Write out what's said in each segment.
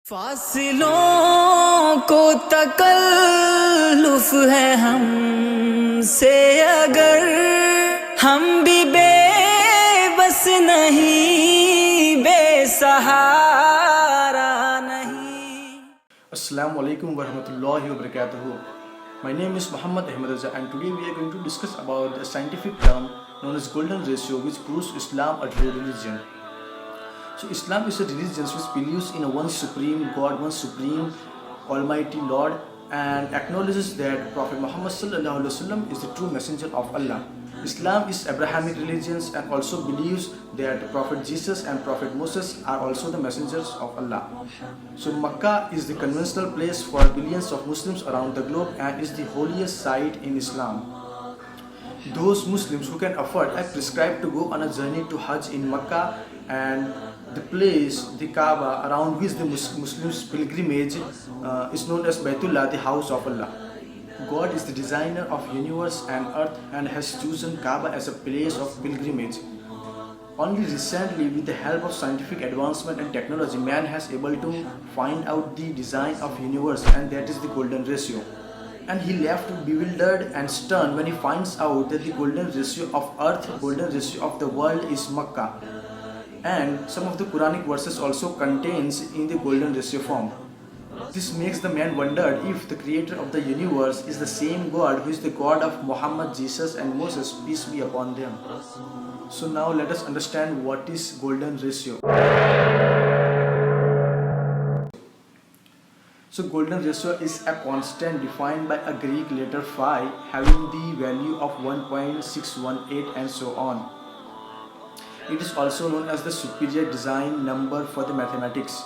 फासिलों को तकल्लुफ है हमसे, अगर हम भी बेबस नहीं, बेसहारा नहीं। Assalamu alaikum warahmatullahi wabarakatuh. My name is Muhammad Ahmed Raza and today we are going to discuss about a scientific term known as golden ratio, which proves Islam a true religion. So Islam is a religion which believes in a one supreme God, one supreme almighty Lord, and acknowledges that Prophet Muhammad sallallahu alaihi wasallam is the true messenger of Allah. Islam is Abrahamic religions and also believes that Prophet Jesus and Prophet Moses are also the messengers of Allah. So Makkah is the conventional place for billions of Muslims around the globe and is the holiest site in Islam. Those Muslims who can afford are prescribed to go on a journey to Hajj in Makkah, and the place, the Kaaba, around which the Muslims pilgrimage is known as Baitullah, the house of Allah. God is the designer of universe and earth and has chosen Kaaba as a place of pilgrimage. Only recently, with the help of scientific advancement and technology, man has able to find out the design of universe, and that is the golden ratio. And he left bewildered and stunned when he finds out that the golden ratio of earth, golden ratio of the world is Makkah. And some of the Quranic verses also contains in the golden ratio form. This makes the man wonder if the creator of the universe is the same God who is the God of Muhammad, Jesus and Moses, peace be upon them. So now let us understand what is golden ratio. So golden ratio is a constant defined by a Greek letter phi having the value of 1.618 and so on. It is also known as the superior design number for the mathematics.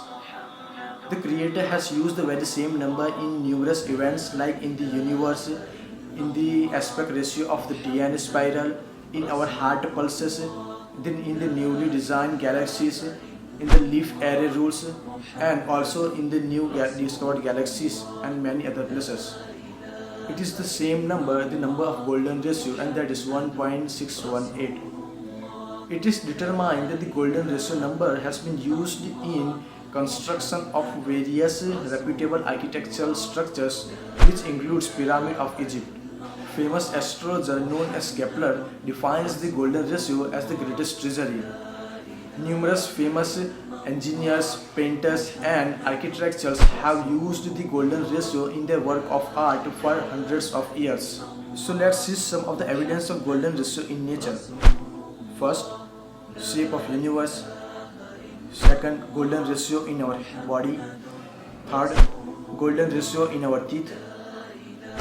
The creator has used the very same number in numerous events like in the universe, in the aspect ratio of the DNA spiral, in our heart pulses, then in the newly designed galaxies, in the leaf array rules, and also in the new discovered galaxies and many other places. It is the same number, the number of golden ratio, and that is 1.618. It is determined that the golden ratio number has been used in construction of various reputable architectural structures, which includes Pyramid of Egypt. Famous astrologer known as Kepler defines the golden ratio as the greatest treasury. Numerous famous engineers, painters and architects have used the golden ratio in their work of art for hundreds of years. So let's see some of the evidence of golden ratio in nature. First, shape of universe. Second, golden ratio in our body. Third, golden ratio in our teeth.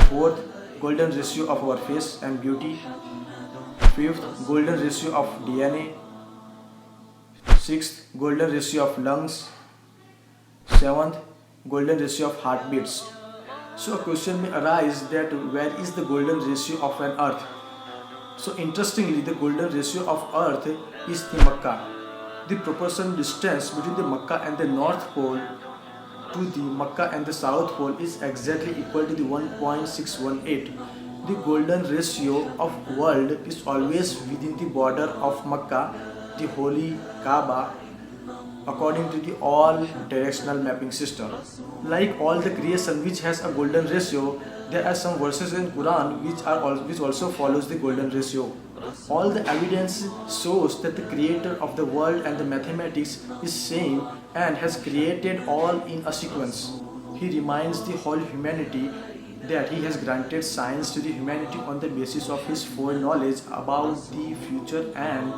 Fourth, golden ratio of our face and beauty. Fifth, golden ratio of DNA. Sixth, golden ratio of lungs. Seventh, golden ratio of heartbeats. So a question may arise that where is the golden ratio of an earth? So interestingly, the golden ratio of earth is the Makkah. The proportion distance between the Makkah and the North Pole to the Makkah and the South Pole is exactly equal to the 1.618. The golden ratio of world is always within the border of Makkah, the holy Kaaba, according to the all directional mapping system. Like all the creation which has a golden ratio, there are some verses in Quran which also follows the golden ratio. All the evidence shows that the creator of the world and the mathematics is same and has created all in a sequence. He reminds the whole humanity that he has granted science to the humanity on the basis of his foreknowledge about the future and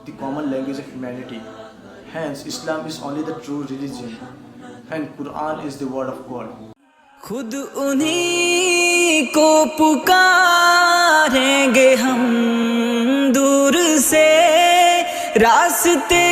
the common language of humanity. Hence, Islam is only the true religion and Quran is the word of God. खुद उन्हीं को पुकारेंगे हम दूर से रास्ते